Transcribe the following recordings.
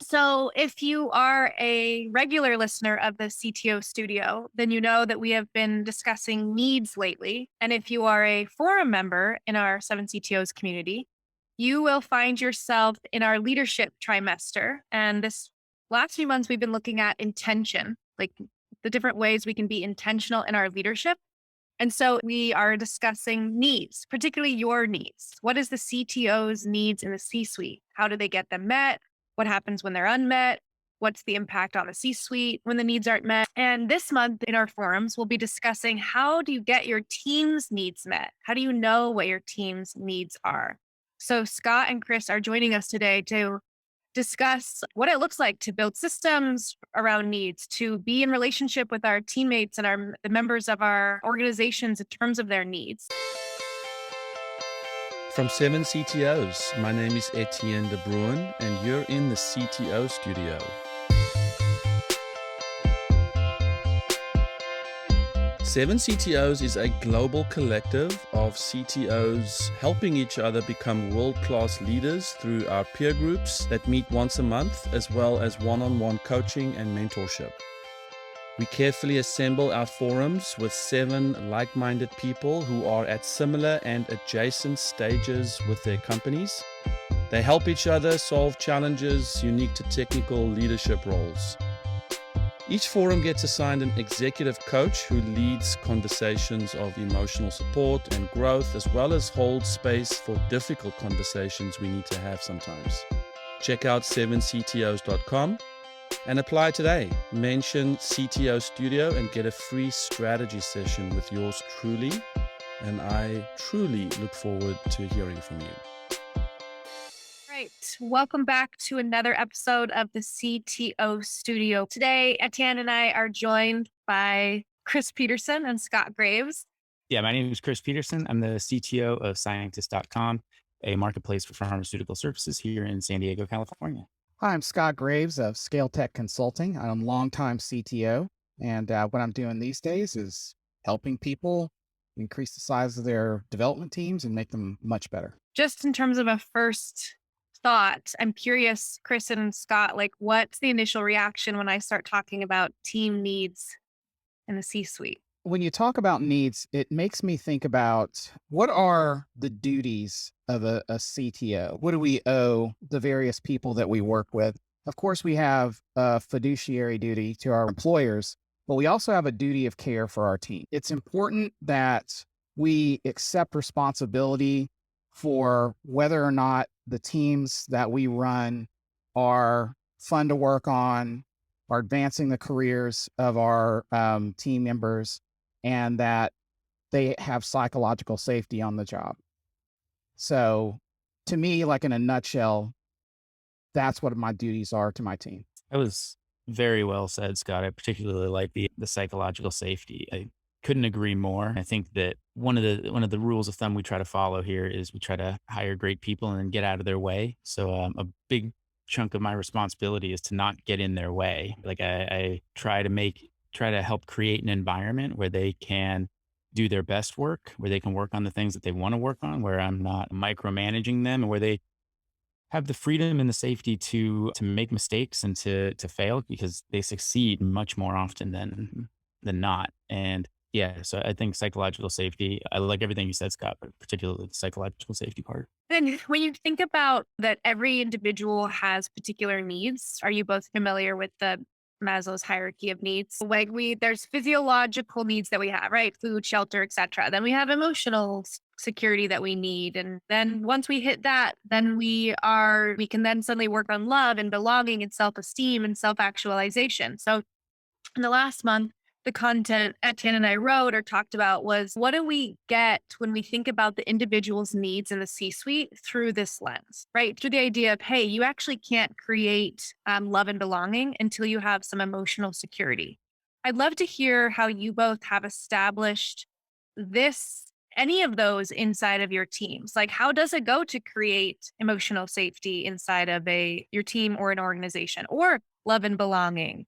So, if you are a regular listener of the CTO studio, then you know that we have been discussing needs lately. And if you are a forum member in our 7 CTOs community, you will find yourself in our leadership trimester. And this last few months, we've been looking at intention, like the different ways we can be intentional in our leadership. And so we are discussing needs, particularly your needs. What is the CTO's needs in the C suite? How do they get them met? What happens when they're unmet? What's the impact on the C suite when the needs aren't met? And this month in our forums, we'll be discussing how do you get your team's needs met? How do you know what your team's needs are? So Scott and Chris are joining us today to discuss what it looks like to build systems around needs, to be in relationship with our teammates and the members of our organizations in terms of their needs. From 7 CTOs, my name is Etienne and you're in the CTO studio. 7 CTOs is a global collective of CTOs helping each other become world-class leaders through our peer groups that meet once a month, as well as one-on-one coaching and mentorship. We carefully assemble our forums with 7 like-minded people who are at similar and adjacent stages with their companies. They help each other solve challenges unique to technical leadership roles. Each forum gets assigned an executive coach who leads conversations of emotional support and growth, as well as holds space for difficult conversations we need to have sometimes. Check out 7ctos.com and apply today. Mention CTO Studio and get a free strategy session with yours truly. And I truly look forward to hearing from you. Right. Welcome back to another episode of the CTO Studio. Today, Etienne and I are joined by Chris Peterson and Scott Graves. Yeah, my name is Chris Peterson. I'm the CTO of Scientist.com, a marketplace for pharmaceutical services here in San Diego, California. Hi, I'm Scott Graves of Scale Tech Consulting. I'm a longtime CTO, and what I'm doing these days is helping people increase the size of their development teams and make them much better. Just in terms of a first thought, I'm curious, Chris and Scott, like what's the initial reaction when I start talking about team needs in the C-suite? When you talk about needs, it makes me think about what are the duties of a CTO? What do we owe the various people that we work with? Of course, we have a fiduciary duty to our employers, but we also have a duty of care for our team. It's important that we accept responsibility for whether or not the teams that we run are fun to work on, are advancing the careers of our team members, and that they have psychological safety on the job. So to me, like in a nutshell, that's what my duties are to my team. That was very well said, Scott. I particularly like the psychological safety. I couldn't agree more. I think that one of the rules of thumb we try to follow here is we try to hire great people and then get out of their way. So a big chunk of my responsibility is to not get in their way. Like I try to help create an environment where they can do their best work, where they can work on the things that they want to work on, where I'm not micromanaging them, and where they have the freedom and the safety to make mistakes and to fail, because they succeed much more often than not. And yeah, so I think psychological safety, I like everything you said, Scott, but particularly the psychological safety part. And when you think about that every individual has particular needs, are you both familiar with the Maslow's hierarchy of needs? Like there's physiological needs that we have, right? Food, shelter, etc. Then we have emotional security that we need. And then once we hit that, then we can then suddenly work on love and belonging and self-esteem and self-actualization. So in the last month, the content Etienne and I wrote or talked about was what do we get when we think about the individual's needs in the C-suite through this lens, right? Through the idea of, hey, you actually can't create love and belonging until you have some emotional security. I'd love to hear how you both have established any of those inside of your teams. Like, how does it go to create emotional safety inside of your team or an organization, or love and belonging?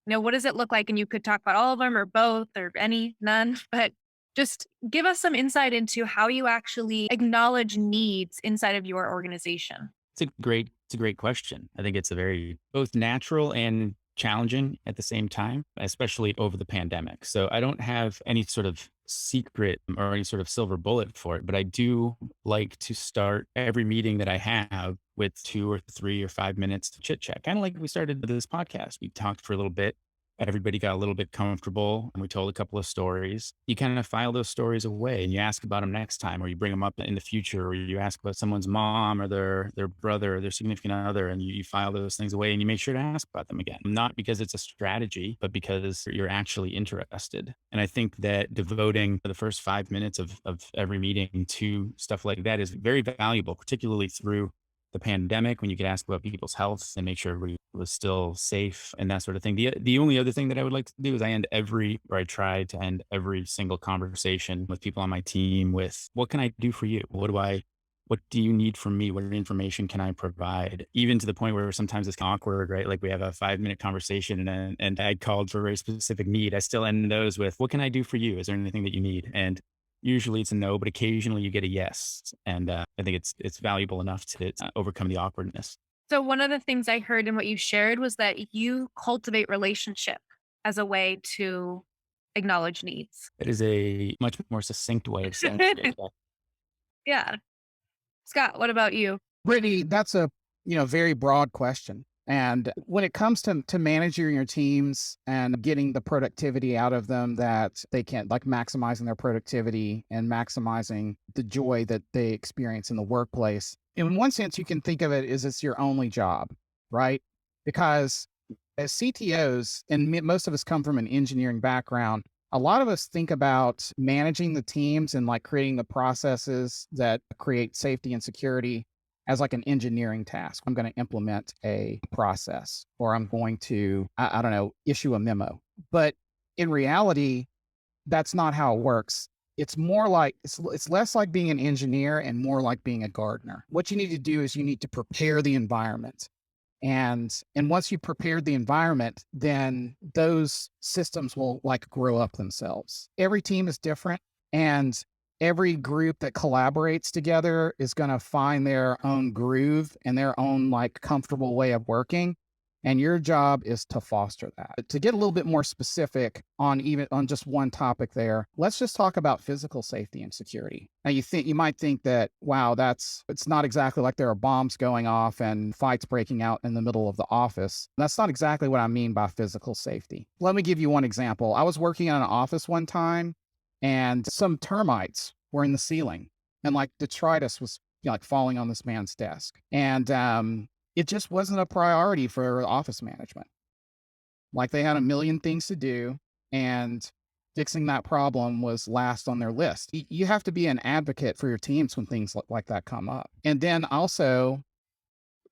What does it look like? And you could talk about all of them or both or none, but just give us some insight into how you actually acknowledge needs inside of your organization. It's a great question. I think it's a very both natural and challenging at the same time, especially over the pandemic. So I don't have any sort of secret or any sort of silver bullet for it, but I do like to start every meeting that I have with 2 or 3 or 5 minutes to chit chat, kind of like we started this podcast. We talked for a little bit. Everybody got a little bit comfortable and we told a couple of stories. You kind of file those stories away and you ask about them next time, or you bring them up in the future, or you ask about someone's mom or their brother or their significant other, and you file those things away and you make sure to ask about them again. Not because it's a strategy, but because you're actually interested. And I think that devoting the first 5 minutes of every meeting to stuff like that is very valuable, particularly through the pandemic when you could ask about people's health and make sure everybody was still safe and that sort of thing. The only other thing that I would like to do is I try to end every single conversation with people on my team with, what can I do for you? What do you need from me? What information can I provide? Even to the point where sometimes it's awkward, right? Like we have a 5 minute conversation and I called for a very specific need. I still end those with, what can I do for you? Is there anything that you need? And usually it's a no, but occasionally you get a yes. And I think it's valuable enough to overcome the awkwardness. So one of the things I heard in what you shared was that you cultivate relationship as a way to acknowledge needs. It is a much more succinct way of saying it. Yeah. Scott, what about you? Brittany, that's a very broad question. And when it comes to managing your teams and getting the productivity out of them that they can, like maximizing their productivity and maximizing the joy that they experience in the workplace, in one sense, you can think of it as it's your only job, right? Because as CTOs, and most of us come from an engineering background, a lot of us think about managing the teams and like creating the processes that create safety and security as like an engineering task. I'm going to implement a process, or I'm going to, I don't know, issue a memo. But in reality, that's not how it works. It's more like, it's less like being an engineer and more like being a gardener. What you need to do is you need to prepare the environment. And once you prepared the environment, then those systems will like grow up themselves. Every team is different, and every group that collaborates together is going to find their own groove and their own like comfortable way of working. And your job is to foster that. To get a little bit more specific on just one topic there, let's just talk about physical safety and security. Now you might think that, wow, it's not exactly like there are bombs going off and fights breaking out in the middle of the office. That's not exactly what I mean by physical safety. Let me give you one example. I was working in an office one time and some termites were in the ceiling, and like detritus was like falling on this man's desk. And it just wasn't a priority for office management. Like they had a million things to do, and fixing that problem was last on their list. You have to be an advocate for your teams when things like that come up. And then also,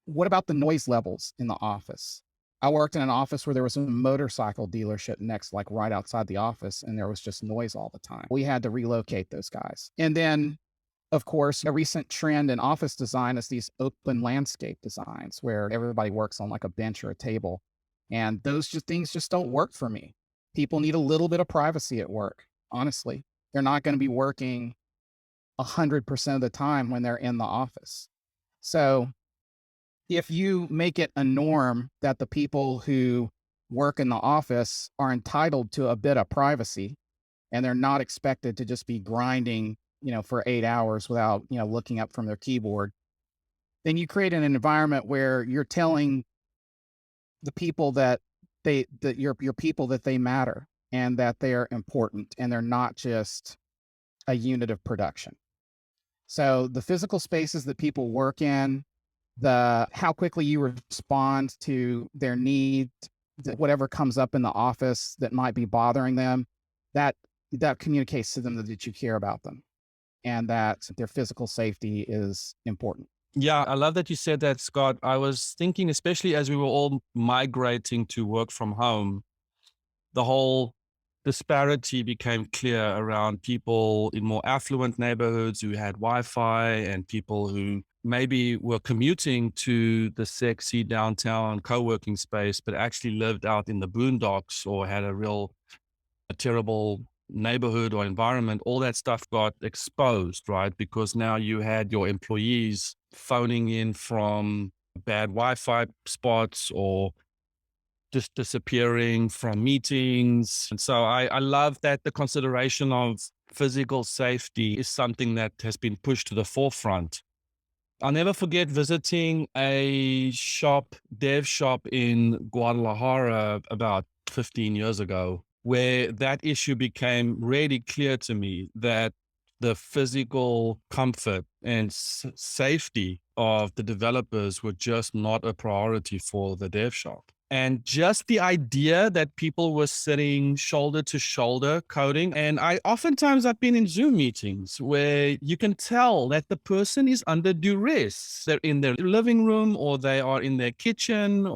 what about the noise levels in the office? I worked in an office where there was a motorcycle dealership next, like right outside the office, and there was just noise all the time. We had to relocate those guys. And then of course, a recent trend in office design is these open landscape designs where everybody works on like a bench or a table. And those things just don't work for me. People need a little bit of privacy at work. Honestly, they're not going to be working 100% of the time when they're in the office. So if you make it a norm that the people who work in the office are entitled to a bit of privacy, and they're not expected to just be grinding for 8 hours without, looking up from their keyboard, then you create an environment where you're telling the people that your people that they matter and that they're important and they're not just a unit of production. So the physical spaces that people work in, how quickly you respond to their needs, whatever comes up in the office that might be bothering them, that communicates to them that you care about them and that their physical safety is important. Yeah, I love that you said that, Scott. I was thinking, especially as we were all migrating to work from home, the whole disparity became clear around people in more affluent neighborhoods who had Wi-Fi and people who maybe were commuting to the sexy downtown co-working space, but actually lived out in the boondocks or had a terrible neighborhood or environment, all that stuff got exposed, right? Because now you had your employees phoning in from bad Wi-Fi spots or just disappearing from meetings. And so I love that the consideration of physical safety is something that has been pushed to the forefront. I'll never forget visiting a dev shop in Guadalajara about 15 years ago, where that issue became really clear to me that the physical comfort and safety of the developers were just not a priority for the dev shop. And just the idea that people were sitting shoulder to shoulder coding. And I've been in Zoom meetings where you can tell that the person is under duress. They're in their living room or they are in their kitchen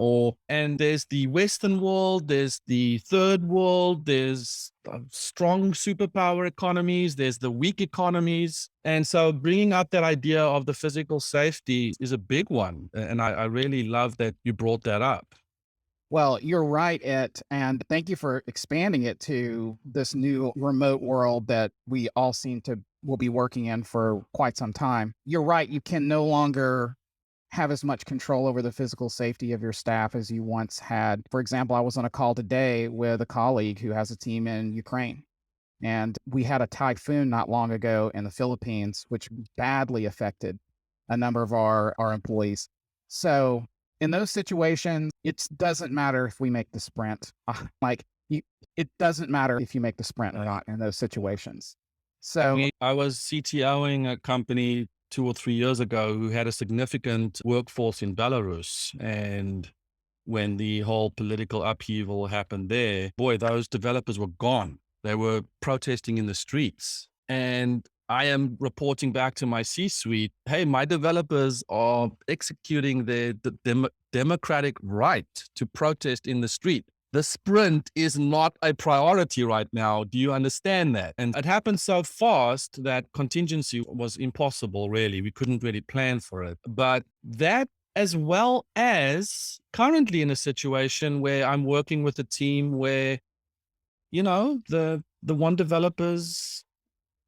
and there's the Western world, there's the third world, there's strong superpower economies, there's the weak economies. And so bringing up that idea of the physical safety is a big one. And I really love that you brought that up. Well, you're right, and thank you for expanding it to this new remote world that we all will be working in for quite some time. You're right, you can no longer have as much control over the physical safety of your staff as you once had. For example, I was on a call today with a colleague who has a team in Ukraine, and we had a typhoon not long ago in the Philippines, which badly affected a number of our employees. So in those situations, it doesn't matter if we make the sprint. It doesn't matter if you make the sprint or not in those situations. So I was CTOing a company 2 or 3 years ago who had a significant workforce in Belarus. And when the whole political upheaval happened there, boy, those developers were gone. They were protesting in the streets. And I am reporting back to my C-suite, hey, my developers are executing the democratic right to protest in the street. The sprint is not a priority right now. Do you understand that? And it happened so fast that contingency was impossible, really. We couldn't really plan for it. But that, as well as currently in a situation where I'm working with a team where, the one developer's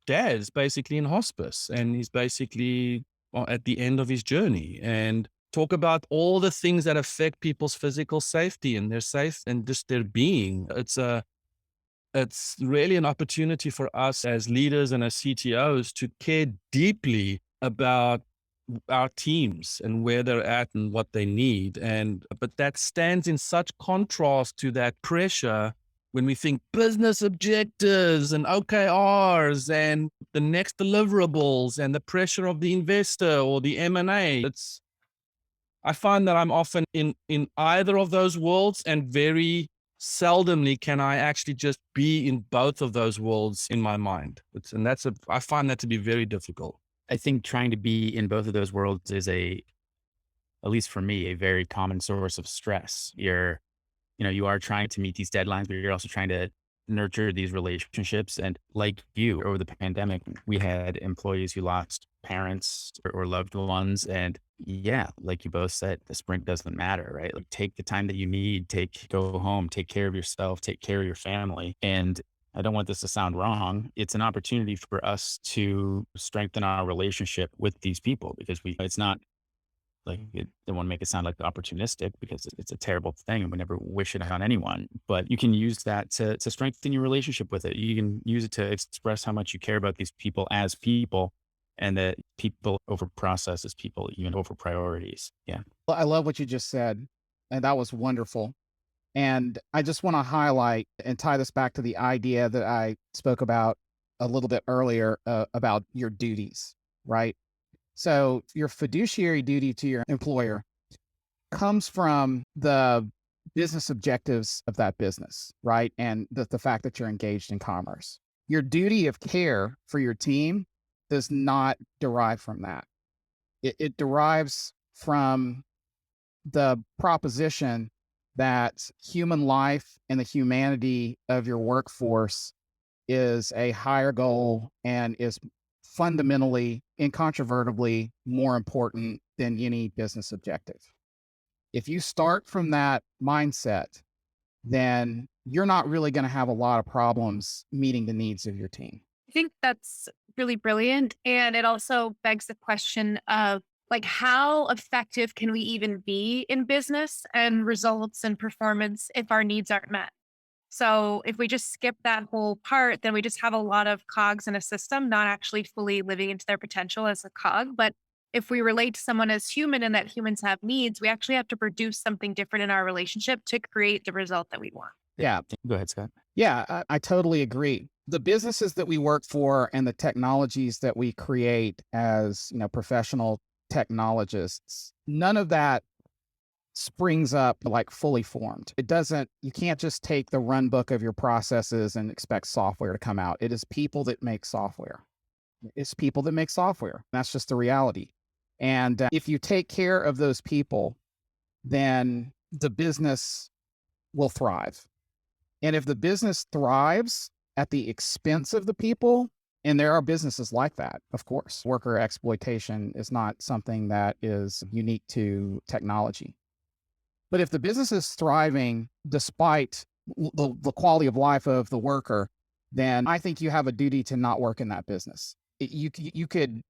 dad is basically in hospice and he's basically at the end of his journey, and talk about all the things that affect people's physical safety and their safe and just their being. It's really an opportunity for us as leaders and as CTOs to care deeply about our teams and where they're at and what they need. But that stands in such contrast to that pressure when we think business objectives and OKRs and the next deliverables and the pressure of the investor or the M&A. I find that I'm often in either of those worlds, and very seldomly can I actually just be in both of those worlds in my mind. I find that to be very difficult. I think trying to be in both of those worlds is at least for me, a very common source of stress. You are trying to meet these deadlines, but you're also trying to nurture these relationships. And like you, over the pandemic, we had employees who lost parents or loved ones. And yeah, like you both said, the sprint doesn't matter, right? Like, take the time that you need, go home, take care of yourself, take care of your family. And I don't want this to sound wrong. It's an opportunity for us to strengthen our relationship with these people, because it's not like, don't want to make it sound like opportunistic, because it's a terrible thing and we never wish it on anyone. But you can use that to strengthen your relationship with it. You can use it to express how much you care about these people as people, and that people over processes, people even over priorities. Yeah. Well, I love what you just said, and that was wonderful. And I just want to highlight and tie this back to the idea that I spoke about a little bit earlier about your duties, right? So your fiduciary duty to your employer comes from the business objectives of that business, right? And the fact that you're engaged in commerce. Your duty of care for your team does not derive from that. It derives from the proposition that human life and the humanity of your workforce is a higher goal and is fundamentally, incontrovertibly more important than any business objective. If you start from that mindset, then you're not really going to have a lot of problems meeting the needs of your team. I think that's really brilliant. And it also begs the question of like, how effective can we even be in business and results and performance if our needs aren't met? So if we just skip that whole part, then we just have a lot of cogs in a system, not actually fully living into their potential as a cog. But if we relate to someone as human and that humans have needs, we actually have to produce something different in our relationship to create the result that we want. Yeah. Go ahead, Scott. Yeah, I totally agree. The businesses that we work for and the technologies that we create as, professional technologists, none of that springs up like fully formed. You can't just take the run book of your processes and expect software to come out. It is people that make software. It's people that make software. That's just the reality. And if you take care of those people, then the business will thrive. And if the business thrives at the expense of the people, and there are businesses like that, of course, worker exploitation is not something that is unique to technology. But if the business is thriving despite the quality of life of the worker, then I think you have a duty to not work in that business. You could,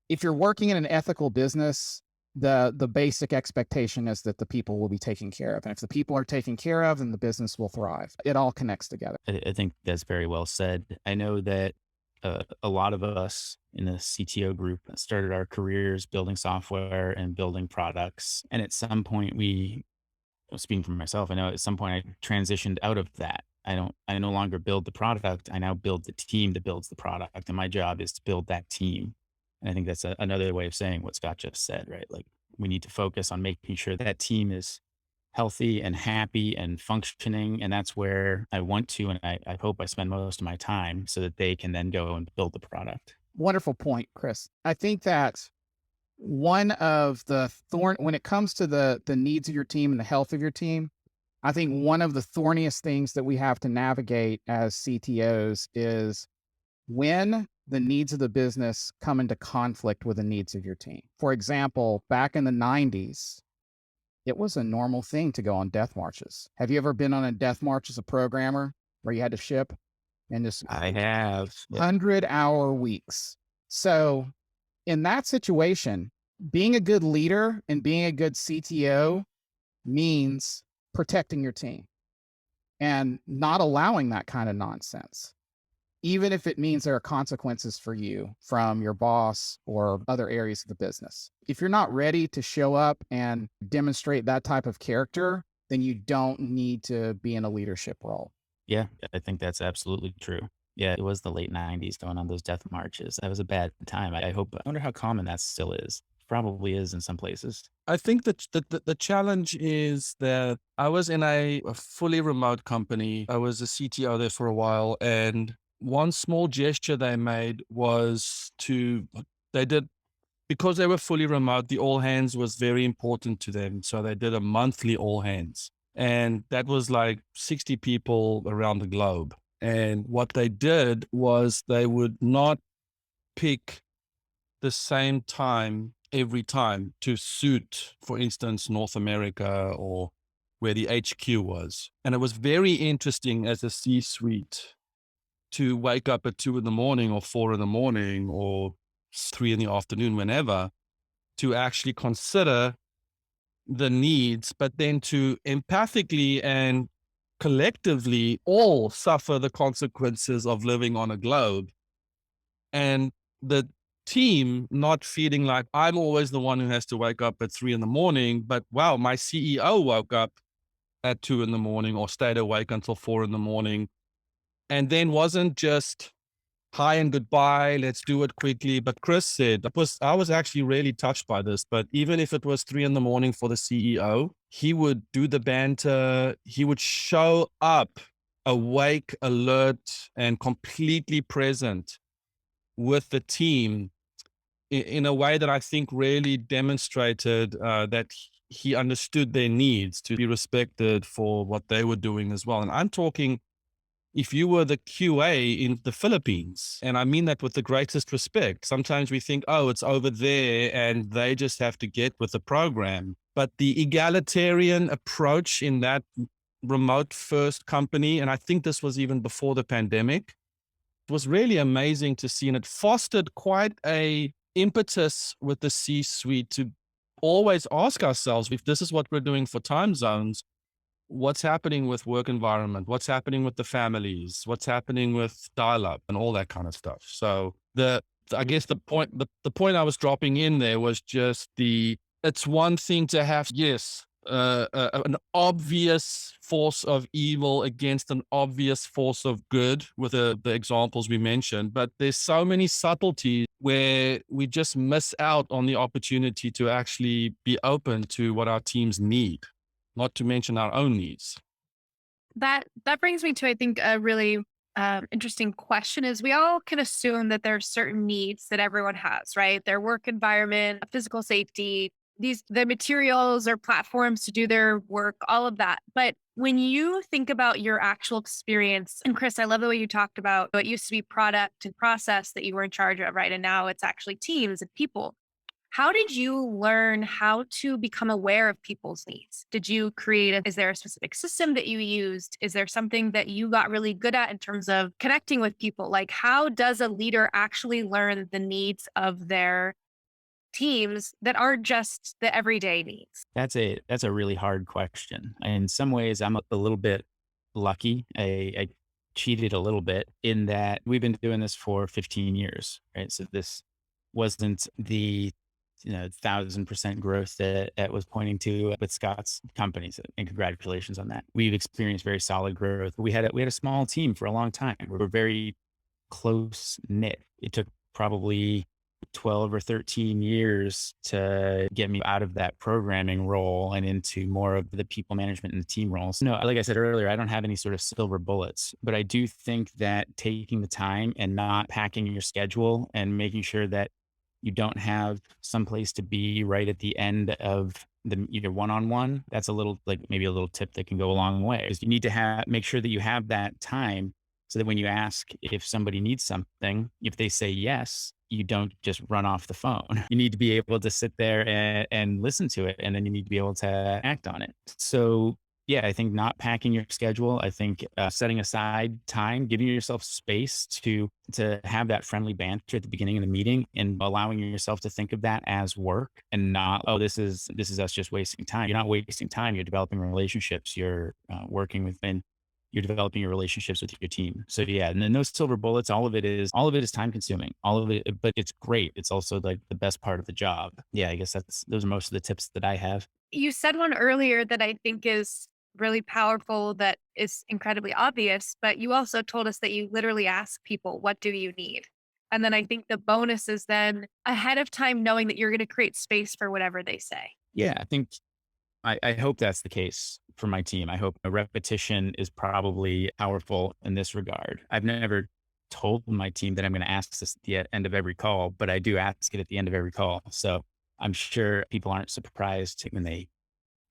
if you're working in an ethical business, the basic expectation is that the people will be taken care of. And if the people are taken care of, then the business will thrive. It all connects together. I think that's very well said. I know that a lot of us in the CTO group started our careers building software and building products. And at some point speaking for myself, I know at some point I transitioned out of that. I no longer build the product. I now build the team that builds the product. And my job is to build that team. And I think that's another way of saying what Scott just said, right? Like we need to focus on making sure that team is healthy and happy and functioning. And that's where I want to, and I hope I spend most of my time so that they can then go and build the product. Wonderful point, Chris. I think that one of the when it comes to the needs of your team and the health of your team, I think one of the thorniest things that we have to navigate as CTOs is when the needs of the business come into conflict with the needs of your team. For example, back in the 90s, it was a normal thing to go on death marches. Have you ever been on a death march as a programmer where you had to ship and just I have 100-hour weeks? So in that situation, being a good leader and being a good CTO means protecting your team and not allowing that kind of nonsense, even if it means there are consequences for you from your boss or other areas of the business. If you're not ready to show up and demonstrate that type of character, then you don't need to be in a leadership role. Yeah, I think that's absolutely true. Yeah, it was the late 90s going on those death marches. That was a bad time. I wonder how common that still is. Probably is in some places. I think that the challenge is that I was in a fully remote company. I was a CTO there for a while, and one small gesture they made was because they were fully remote, the all hands was very important to them. So they did a monthly all hands, and that was like 60 people around the globe. And what they did was they would not pick the same time every time to suit, for instance, North America or where the HQ was. And it was very interesting as a C-suite to wake up at 2 a.m. or 4 a.m. or 3 p.m, whenever, to actually consider the needs, but then to empathically and collectively all suffer the consequences of living on a globe. And the team not feeling like I'm always the one who has to wake up at 3 a.m, but wow, my CEO woke up at 2 a.m. or stayed awake until 4 a.m, and then wasn't just hi and goodbye, let's do it quickly. But Chris said, I was actually really touched by this, but even if it was 3 a.m. for the CEO, he would do the banter. He would show up awake, alert, and completely present with the team in a way that I think really demonstrated that he understood their needs to be respected for what they were doing as well. And I'm talking, if you were the QA in the Philippines, and I mean that with the greatest respect, sometimes we think, oh, it's over there and they just have to get with the program. But the egalitarian approach in that remote first company, and I think this was even before the pandemic. It was really amazing to see, and it fostered quite a impetus with the C-suite to always ask ourselves, if this is what we're doing for time zones, what's happening with work environment, what's happening with the families, what's happening with dial-up and all that kind of stuff. So I guess the point I was dropping in there was just it's one thing to have, yes, an obvious force of evil against an obvious force of good with the examples we mentioned, but there's so many subtleties where we just miss out on the opportunity to actually be open to what our teams need, not to mention our own needs. That brings me to, I think, a really interesting question. Is we all can assume that there are certain needs that everyone has, right? Their work environment, physical safety, the materials or platforms to do their work, all of that. But when you think about your actual experience, and Chris, I love the way you talked about it used to be product and process that you were in charge of, right? And now it's actually teams and people. How did you learn how to become aware of people's needs? Did you is there a specific system that you used? Is there something that you got really good at in terms of connecting with people? Like, how does a leader actually learn the needs of their teams that aren't just the everyday needs? That's a really hard question. In some ways, I'm a little bit lucky. I cheated a little bit in that we've been doing this for 15 years, right? So this wasn't the 1,000% growth that was pointing to with Scott's companies, and congratulations on that. We've experienced very solid growth. We had a small team for a long time. We were very close knit. It took probably 12 or 13 years to get me out of that programming role and into more of the people management and the team roles. No, like I said earlier, I don't have any sort of silver bullets, but I do think that taking the time and not packing your schedule and making sure that you don't have someplace to be right at the end of the either one-on-one, that's a little, like, maybe a little tip that can go a long way. Is you need to make sure that you have that time so that when you ask if somebody needs something, if they say yes, you don't just run off the phone. You need to be able to sit there and listen to it, and then you need to be able to act on it. So yeah, I think not packing your schedule. I think setting aside time, giving yourself space to have that friendly banter at the beginning of the meeting, and allowing yourself to think of that as work and not, oh, this is us just wasting time. You're not wasting time. You're developing relationships. You're working within. You're developing your relationships with your team. So yeah, and then no silver bullets. All of it is time consuming. All of it, but it's great. It's also like the best part of the job. Yeah, I guess those are most of the tips that I have. You said one earlier that I think is really powerful, that is incredibly obvious, but you also told us that you literally ask people, what do you need? And then I think the bonus is then ahead of time knowing that you're going to create space for whatever they say. Yeah, I think I hope that's the case for my team. I hope a repetition is probably powerful in this regard. I've never told my team that I'm going to ask this at the end of every call, but I do ask it at the end of every call. So I'm sure people aren't surprised when they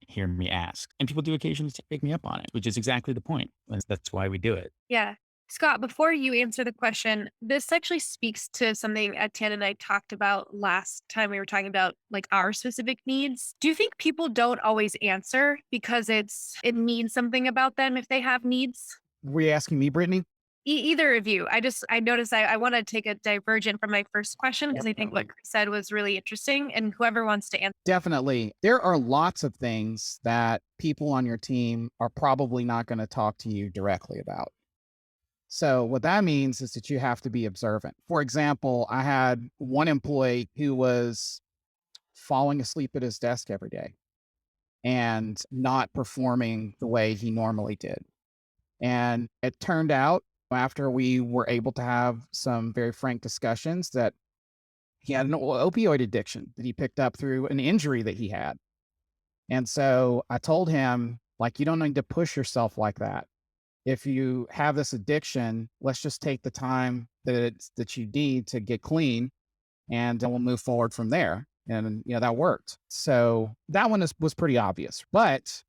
hear me ask. And people do occasionally take me up on it, which is exactly the point. That's why we do it. Yeah. Scott, before you answer the question, this actually speaks to something Etienne and I talked about last time we were talking about like our specific needs. Do you think people don't always answer because it means something about them if they have needs? Were you asking me, Brittany? Either of you. I noticed I want to take a divergent from my first question because I think what Chris said was really interesting, and whoever wants to answer. Definitely. There are lots of things that people on your team are probably not going to talk to you directly about. So what that means is that you have to be observant. For example, I had one employee who was falling asleep at his desk every day and not performing the way he normally did. And it turned out, after we were able to have some very frank discussions, that he had an opioid addiction that he picked up through an injury that he had. And so I told him, like, you don't need to push yourself like that. If you have this addiction, let's just take the time that you need to get clean, and then we'll move forward from there. And that worked. So that one was pretty obvious, but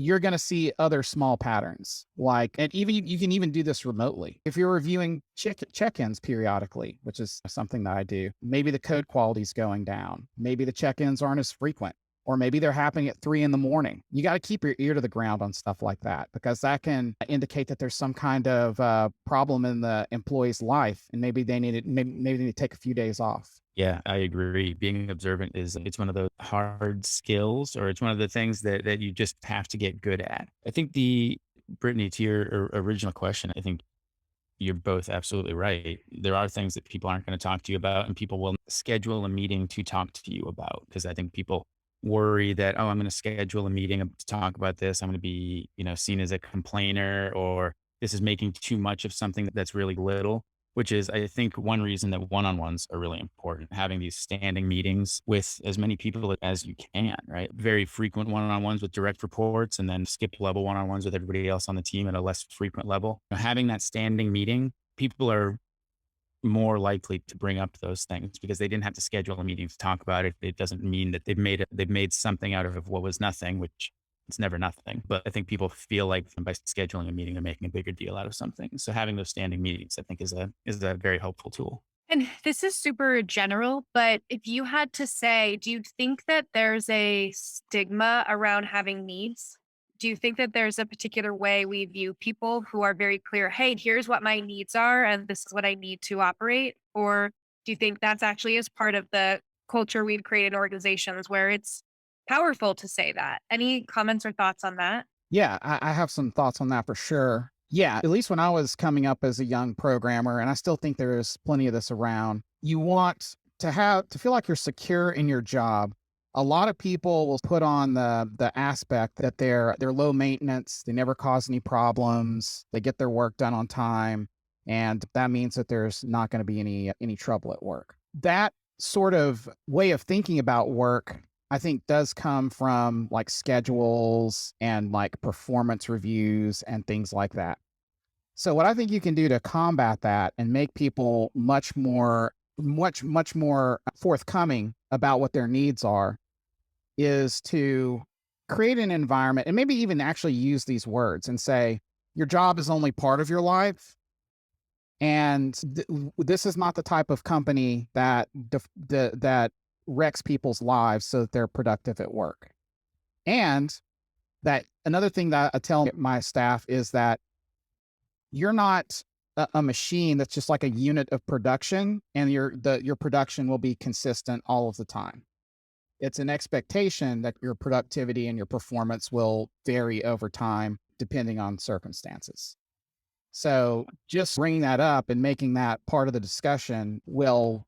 you're going to see other small patterns, and even you can even do this remotely. If you're reviewing check-ins periodically, which is something that I do, maybe the code quality is going down. Maybe the check-ins aren't as frequent, or maybe they're happening at 3 in the morning. You got to keep your ear to the ground on stuff like that, because that can indicate that there's some kind of problem in the employee's life, and maybe they need it. Maybe they need to take a few days off. Yeah, I agree. Being observant it's one of those hard skills, or it's one of the things that you just have to get good at. I think Brittany, to your original question, I think you're both absolutely right. There are things that people aren't going to talk to you about, and people will schedule a meeting to talk to you about, because I think people worry that, oh, I'm going to schedule a meeting to talk about this. I'm going to be, seen as a complainer, or this is making too much of something that's really little, which is, I think, one reason that one-on-ones are really important. Having these standing meetings with as many people as you can, right? Very frequent one-on-ones with direct reports, and then skip level one-on-ones with everybody else on the team at a less frequent level. Having that standing meeting, people are more likely to bring up those things because they didn't have to schedule a meeting to talk about it. It doesn't mean that they've made something out of what was nothing, which it's never nothing. But I think people feel like by scheduling a meeting, they're making a bigger deal out of something. So having those standing meetings, I think, is a very helpful tool. And this is super general, but if you had to say, do you think that there's a stigma around having needs? Do you think that there's a particular way we view people who are very clear, hey, here's what my needs are, and this is what I need to operate? Or do you think that's actually is part of the culture we've created in organizations where it's powerful to say that? Any comments or thoughts on that? Yeah, I have some thoughts on that for sure. Yeah, at least when I was coming up as a young programmer, and I still think there is plenty of this around, you want to feel like you're secure in your job. A lot of people will put on the aspect that they're low maintenance, they never cause any problems, they get their work done on time, and that means that there's not going to be any trouble at work. That sort of way of thinking about work, I think, does come from like schedules and like performance reviews and things like that. So what I think you can do to combat that and make people much more forthcoming about what their needs are is to create an environment, and maybe even actually use these words and say, your job is only part of your life. And this is not the type of company that wrecks people's lives so that they're productive at work. And that another thing that I tell my staff is that you're not a machine that's just like a unit of production, and your production will be consistent all of the time. It's an expectation that your productivity and your performance will vary over time depending on circumstances. So just bringing that up and making that part of the discussion will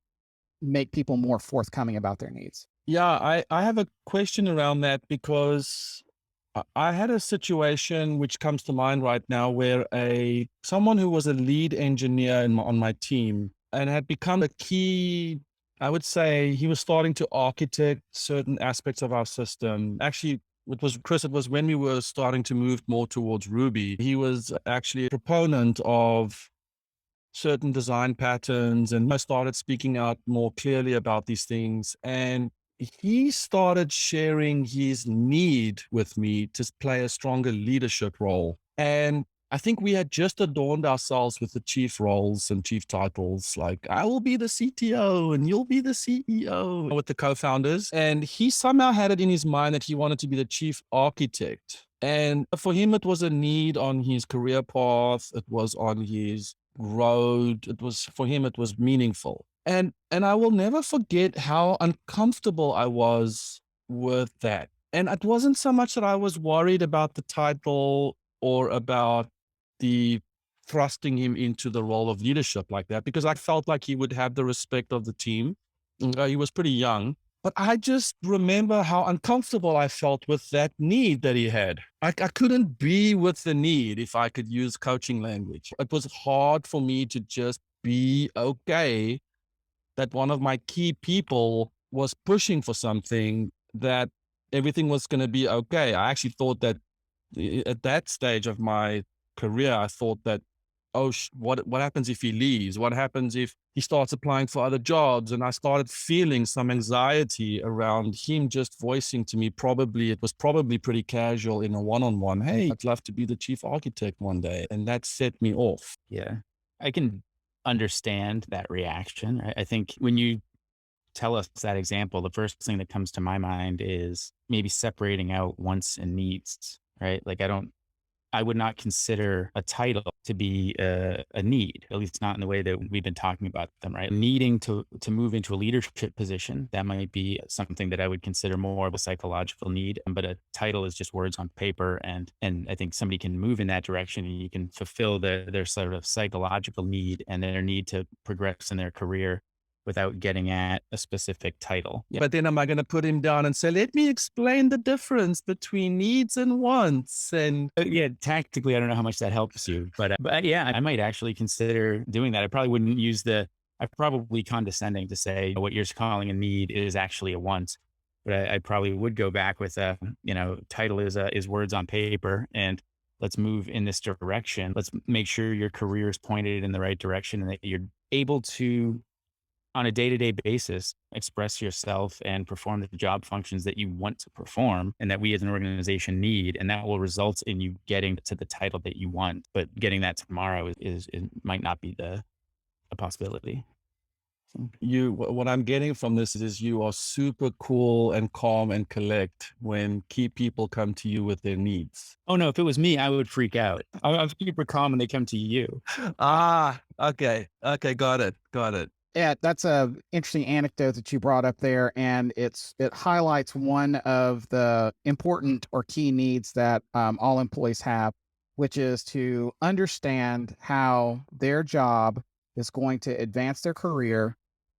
make people more forthcoming about their needs. Yeah, I have a question around that because I had a situation which comes to mind right now where someone who was a lead engineer on my team and had become a key, I would say he was starting to architect certain aspects of our system. Actually, it was when we were starting to move more towards Ruby. He was actually a proponent of certain design patterns, and I started speaking out more clearly about these things. And he started sharing his need with me to play a stronger leadership role. And I think we had just adorned ourselves with the chief roles and chief titles, like I will be the CTO and you'll be the CEO with the co-founders. And he somehow had it in his mind that he wanted to be the chief architect. And for him, it was a need on his career path. It was on his road. For him, it was meaningful. And I will never forget how uncomfortable I was with that. And it wasn't so much that I was worried about the title or about the thrusting him into the role of leadership like that, because I felt like he would have the respect of the team. He was pretty young, but I just remember how uncomfortable I felt with that need that he had. I couldn't be with the need, if I could use coaching language. It was hard for me to just be okay that one of my key people was pushing for something, that everything was going to be okay. I actually thought that at that stage of my career, I thought that, what happens if he leaves? What happens if he starts applying for other jobs? And I started feeling some anxiety around him just voicing to me, it was probably pretty casual in a one-on-one, hey, I'd love to be the chief architect one day. And that set me off. Yeah. I can understand that reaction. I think when you tell us that example, the first thing that comes to my mind is maybe separating out wants and needs, right? Like I would not consider a title to be a need, at least not in the way that we've been talking about them, right? Needing to move into a leadership position, that might be something that I would consider more of a psychological need. But a title is just words on paper, and I think somebody can move in that direction, and you can fulfill their sort of psychological need and their need to progress in their career without getting at a specific title. Yeah. But then am I going to put him down and say, let me explain the difference between needs and wants? And Yeah, tactically, I don't know how much that helps you, but yeah, I might actually consider doing that. I probably wouldn't use I'm probably condescending to say what you're calling a need is actually a want, but I probably would go back with title is words on paper, and let's move in this direction. Let's make sure your career is pointed in the right direction and that you're able to, on a day-to-day basis, express yourself and perform the job functions that you want to perform and that we as an organization need. And that will result in you getting to the title that you want. But getting that tomorrow might not be a possibility. what I'm getting from this is you are super cool and calm and collect when key people come to you with their needs. Oh no, if it was me, I would freak out. I'm super calm when they come to you. Okay. Got it. Yeah, that's a interesting anecdote that you brought up there, and it highlights one of the important or key needs that all employees have, which is to understand how their job is going to advance their career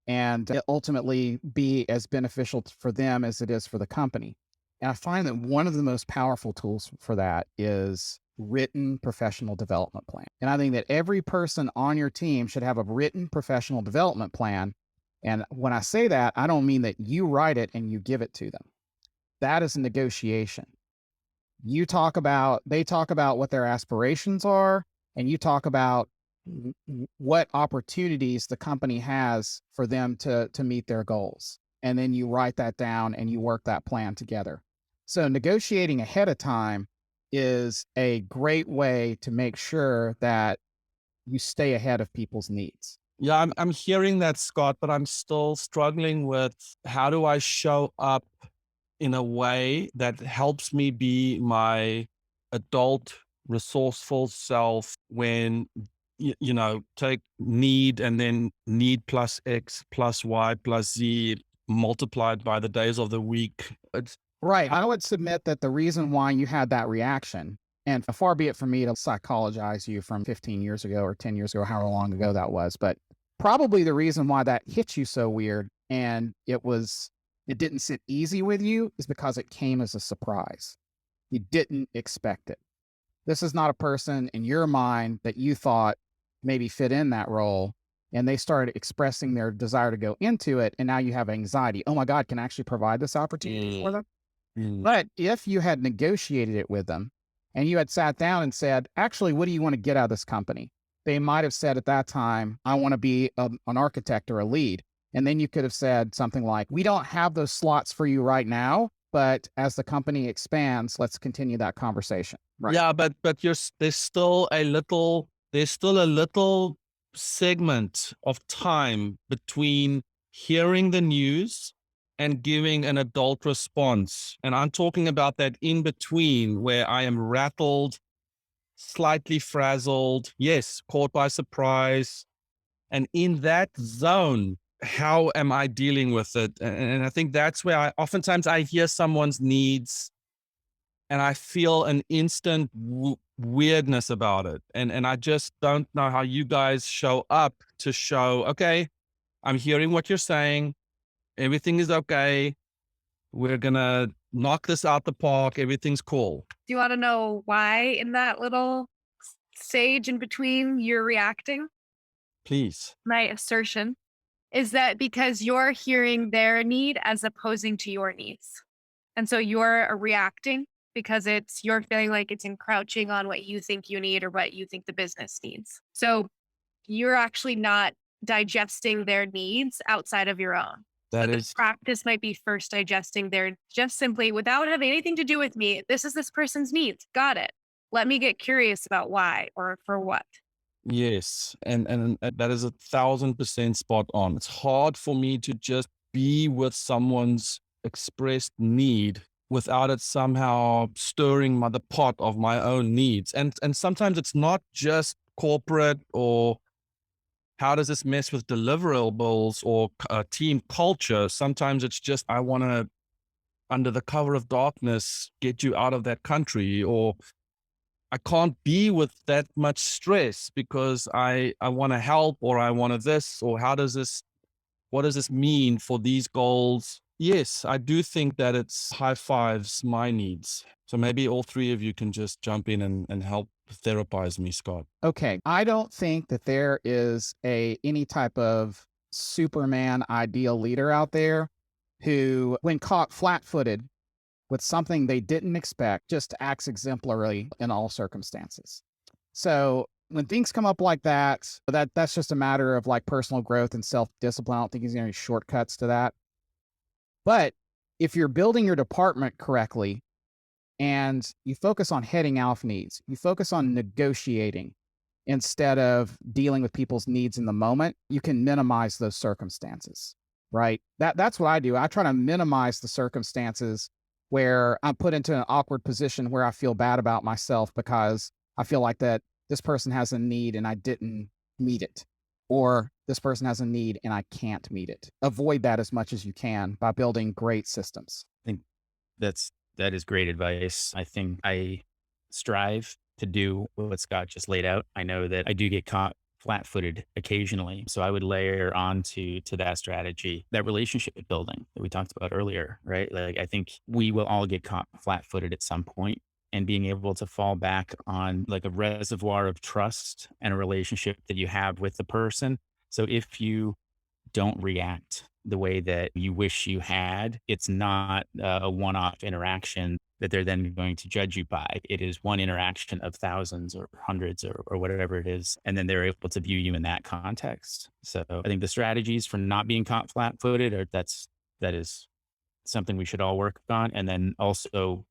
and ultimately be as beneficial for them as it is for the company. And I find that one of the most powerful tools for that is written professional development plan. And I think that every person on your team should have a written professional development plan. And when I say that, I don't mean that you write it and you give it to them. That is a negotiation. They talk about what their aspirations are, and you talk about what opportunities the company has for them to meet their goals. And then you write that down and you work that plan together. So negotiating ahead of time is a great way to make sure that you stay ahead of people's needs. Yeah, I'm hearing that, Scott, but I'm still struggling with how do I show up in a way that helps me be my adult, resourceful self when, take need and then need plus X plus Y plus Z multiplied by the days of the week. Right. I would submit that the reason why you had that reaction, and far be it from me to psychologize you from 15 years ago or 10 years ago, however long ago that was, but probably the reason why that hit you so weird and it didn't sit easy with you is because it came as a surprise. You didn't expect it. This is not a person in your mind that you thought maybe fit in that role, and they started expressing their desire to go into it, and now you have anxiety. Oh my God, can I actually provide this opportunity for them? But if you had negotiated it with them and you had sat down and said, actually, what do you want to get out of this company? They might have said at that time, I want to be an architect or a lead. And then you could have said something like, we don't have those slots for you right now, but as the company expands, let's continue that conversation. Right. Yeah, but there's still a little segment of time between hearing the news and giving an adult response. And I'm talking about that in between where I am rattled, slightly frazzled, yes, caught by surprise. And in that zone, how am I dealing with it? And I think that's where oftentimes I hear someone's needs and I feel an instant weirdness about it. And I just don't know how you guys show up to show, okay, I'm hearing what you're saying. Everything is okay. We're going to knock this out the park. Everything's cool. Do you want to know why in that little stage in between you're reacting? Please. My assertion is that because you're hearing their need as opposing to your needs. And so you're reacting because you're feeling like it's encroaching on what you think you need or what you think the business needs. So you're actually not digesting their needs outside of your own. That So is the practice might be first digesting their, just simply without having anything to do with me. This is this person's needs. Got it. Let me get curious about why or for what. yes. And that is 1,000% spot on. It's hard for me to just be with someone's expressed need without it somehow stirring the pot of my own needs. And sometimes it's not just corporate, or how does this mess with deliverables or team culture. Sometimes it's just, I want to, under the cover of darkness, get you out of that country, or I can't be with that much stress because I want to help, or I want to this, or what does this mean for these goals? Yes, I do think that it's high fives my needs. So maybe all three of you can just jump in and help therapize me, Scott. Okay, I don't think that there is any type of Superman ideal leader out there who, when caught flat-footed with something they didn't expect, just acts exemplarily in all circumstances. So when things come up like that's just a matter of like personal growth and self-discipline. I don't think there's any shortcuts to that. But if you're building your department correctly and you focus on heading off needs, you focus on negotiating instead of dealing with people's needs in the moment, you can minimize those circumstances, right? That's what I do. I try to minimize the circumstances where I'm put into an awkward position where I feel bad about myself because I feel like that this person has a need and I didn't meet it, or this person has a need and I can't meet it. Avoid that as much as you can by building great systems. I think that is great advice. I think I strive to do what Scott just laid out. I know that I do get caught flat-footed occasionally, so I would layer onto that strategy, that relationship building that we talked about earlier, right? Like, I think we will all get caught flat-footed at some point, and being able to fall back on like a reservoir of trust and a relationship that you have with the person. So if you don't react the way that you wish you had, it's not a one-off interaction that they're then going to judge you by. It is one interaction of thousands or hundreds or whatever it is. And then they're able to view you in that context. So I think the strategies for not being caught flat-footed that is something we should all work on. And then also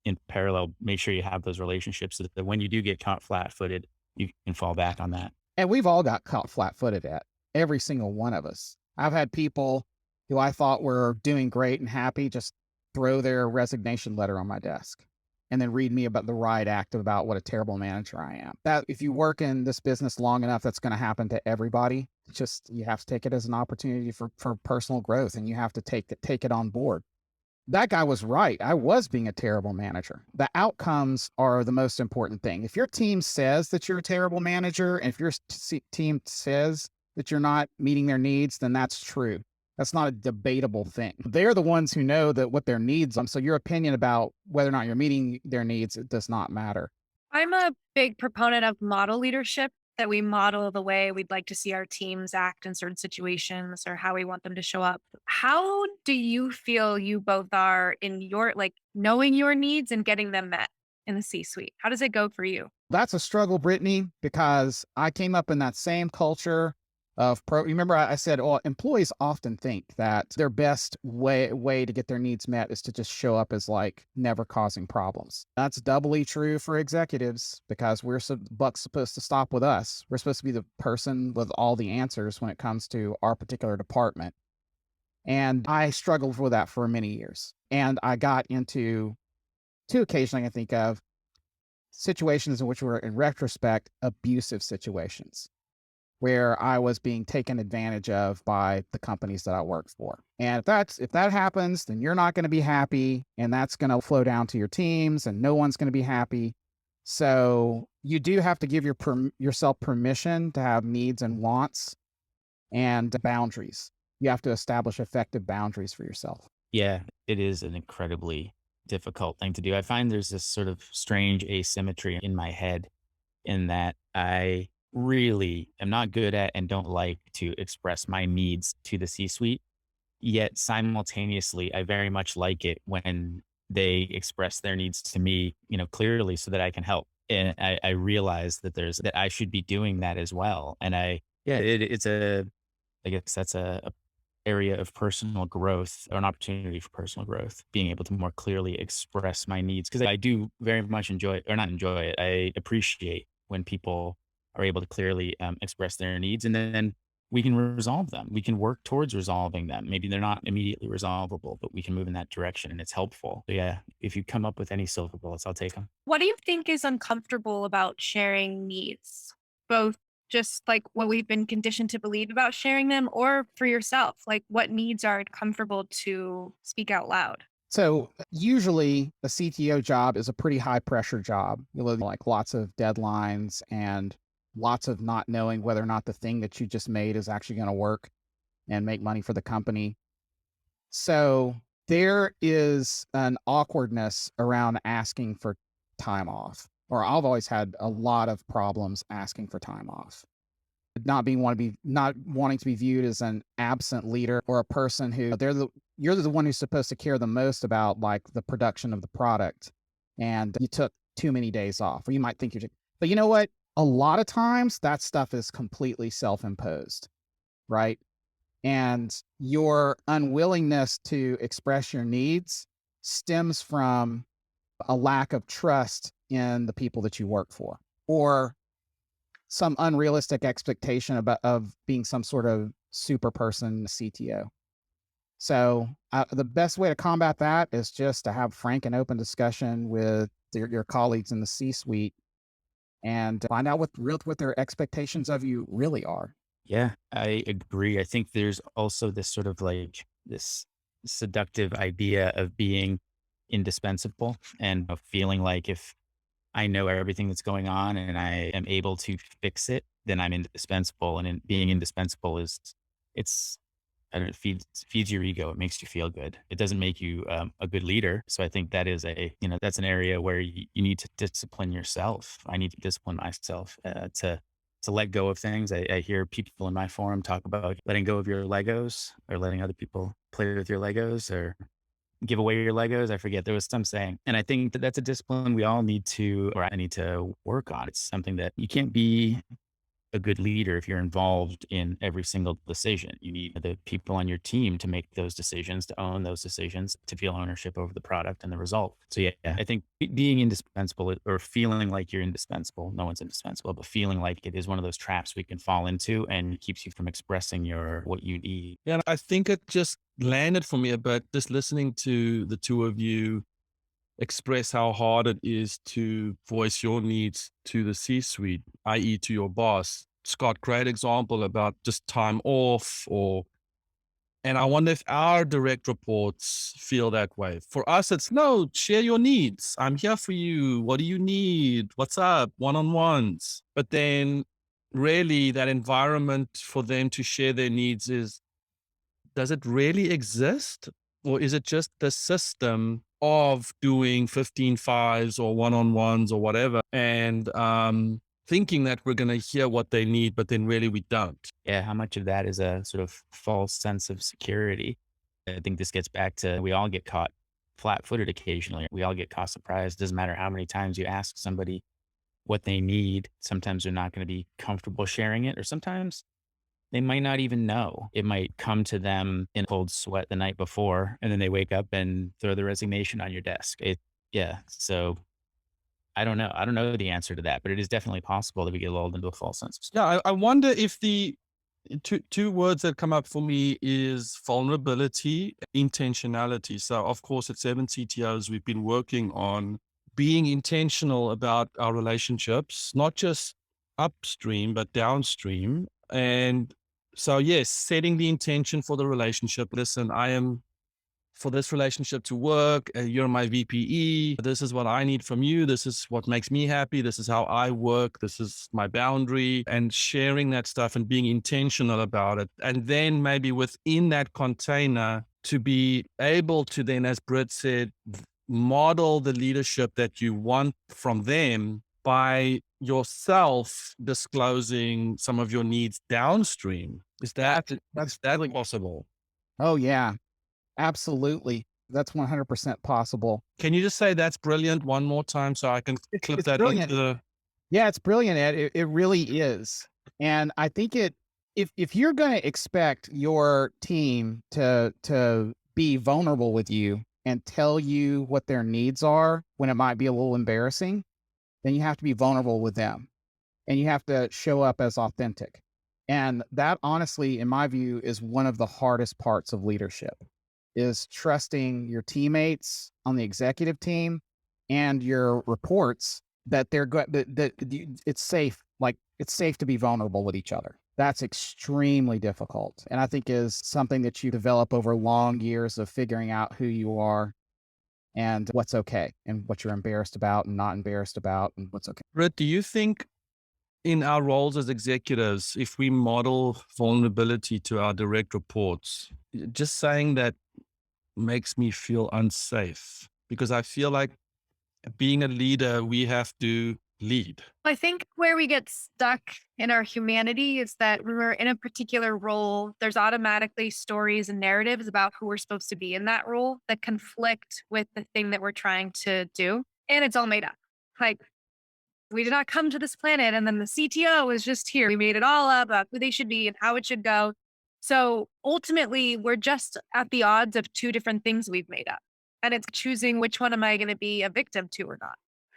in parallel, make sure you have those relationships so that when you do get caught flat-footed, you can fall back on that. And we've all got caught flat-footed at every single one of us. I've had people who I thought were doing great and happy just throw their resignation letter on my desk and then read me about the riot act about what a terrible manager I am. That if you work in this business long enough, that's going to happen to everybody. Just, you have to take it as an opportunity for personal growth, and you have to take it on board. That guy was right. I was being a terrible manager. The outcomes are the most important thing. If your team says that you're a terrible manager, and if your team says that you're not meeting their needs, then that's true. That's not a debatable thing. They're the ones who know that what their needs are. So your opinion about whether or not you're meeting their needs, it does not matter. I'm a big proponent of model leadership, that we model the way we'd like to see our teams act in certain situations or how we want them to show up. How do you feel you both are in your, like, knowing your needs and getting them met in the C suite? How does it go for you? That's a struggle, Brittany, because I came up in that same culture of remember I said, oh, employees often think that their best way to get their needs met is to just show up as like never causing problems. That's doubly true for executives, because buck's supposed to stop with us. We're supposed to be the person with all the answers when it comes to our particular department. And I struggled with that for many years. And I got into two occasions I can think of situations in which were, in retrospect, abusive situations, where I was being taken advantage of by the companies that I worked for. And if that happens, then you're not going to be happy, and that's going to flow down to your teams, and no one's going to be happy. So you do have to give yourself permission to have needs and wants and boundaries. You have to establish effective boundaries for yourself. Yeah, it is an incredibly difficult thing to do. I find there's this sort of strange asymmetry in my head, in that I really am not good at and don't like to express my needs to the C-suite. Yet simultaneously, I very much like it when they express their needs to me, clearly, so that I can help. And I realize that I should be doing that as well. And I guess that's a area of personal growth, or an opportunity for personal growth, being able to more clearly express my needs. Because I do very much enjoy it, or not enjoy it. I appreciate when people are able to clearly express their needs. And then we can resolve them. We can work towards resolving them. Maybe they're not immediately resolvable, but we can move in that direction and it's helpful. So yeah, if you come up with any silver bullets, I'll take them. What do you think is uncomfortable about sharing needs? Both just like what we've been conditioned to believe about sharing them, or for yourself, like what needs are uncomfortable to speak out loud? So usually a CTO job is a pretty high pressure job. You know, like lots of deadlines and lots of not knowing whether or not the thing that you just made is actually going to work and make money for the company. So there is an awkwardness around asking for time off, or I've always had a lot of problems asking for time off. Not wanting to be viewed as an absent leader or a person who you're the one who's supposed to care the most about like the production of the product, and you took too many days off, or you might think but you know what? A lot of times that stuff is completely self-imposed, right? And your unwillingness to express your needs stems from a lack of trust in the people that you work for, or some unrealistic expectation of being some sort of super person CTO. So the best way to combat that is just to have frank and open discussion with your colleagues in the C-suite and find out what their expectations of you really are. Yeah, I agree. I think there's also this sort of like this seductive idea of being indispensable and of feeling like if I know everything that's going on and I am able to fix it, then I'm indispensable. And being indispensable it's, I don't know, feeds your ego. It makes you feel good. It doesn't make you a good leader. So I think that is that's an area where you need to discipline yourself. I need to discipline myself to let go of things. I hear people in my forum talk about letting go of your Legos or letting other people play with your Legos or give away your Legos. I forget. There was some saying. And I think that that's a discipline we all need to, or I need to work on. It's something that you can't be a good leader if you're involved in every single decision. You need the people on your team to make those decisions, to own those decisions, to feel ownership over the product and the result. So yeah, I think being indispensable or feeling like you're indispensable, no one's indispensable, but feeling like it is one of those traps we can fall into and keeps you from expressing what you need. Yeah, and I think it just landed for me a bit, just listening to the two of you express how hard it is to voice your needs to the C-suite, i.e. to your boss. Scott, great example about just time off and I wonder if our direct reports feel that way. For us, it's no, share your needs. I'm here for you. What do you need? What's up? One-on-ones. But then really that environment for them to share their needs does it really exist? Or is it just the system of doing 15 fives or one-on-ones or whatever and thinking that we're going to hear what they need, but then really we don't? Yeah, how much of that is a sort of false sense of security? I think this gets back to we all get caught flat-footed occasionally. We all get caught surprised. Doesn't matter how many times you ask somebody what they need. Sometimes they're not going to be comfortable sharing it, or sometimes they might not even know. It might come to them in cold sweat the night before, and then they wake up and throw the resignation on your desk. Yeah. So I don't know. I don't know the answer to that, but it is definitely possible that we get lulled into a false sense of security. Yeah, I wonder if the two words that come up for me is vulnerability, intentionality. So of course at 7 CTOs, we've been working on being intentional about our relationships, not just upstream, but downstream. And so, yes, setting the intention for the relationship. Listen, I am for this relationship to work. You're my VPE. This is what I need from you. This is what makes me happy. This is how I work. This is my boundary, and sharing that stuff and being intentional about it. And then maybe within that container to be able to then, as Britt said, model the leadership that you want from them by yourself disclosing some of your needs downstream. Is that possible? Oh yeah, absolutely. That's 100% possible. Can you just say that's brilliant one more time so I can clip It's that brilliant. into the... Yeah, it's brilliant, Ed. It really is. And I think if you're going to expect your team to be vulnerable with you and tell you what their needs are when it might be a little embarrassing, then you have to be vulnerable with them and you have to show up as authentic. And that honestly, in my view, is one of the hardest parts of leadership is trusting your teammates on the executive team and your reports that they're good, it's safe. Like it's safe to be vulnerable with each other. That's extremely difficult. And I think is something that you develop over long years of figuring out who you are and what's okay and what you're embarrassed about and not embarrassed about and what's okay. Britt, do you think in our roles as executives, if we model vulnerability to our direct reports, just saying that makes me feel unsafe because I feel like being a leader, we have to lead. I think where we get stuck in our humanity is that when we're in a particular role, there's automatically stories and narratives about who we're supposed to be in that role that conflict with the thing that we're trying to do. And it's all made up. Like, we did not come to this planet and then the CTO is just here. We made it all up about who they should be and how it should go. So ultimately, we're just at the odds of two different things we've made up. And it's choosing which one am I going to be a victim to or not.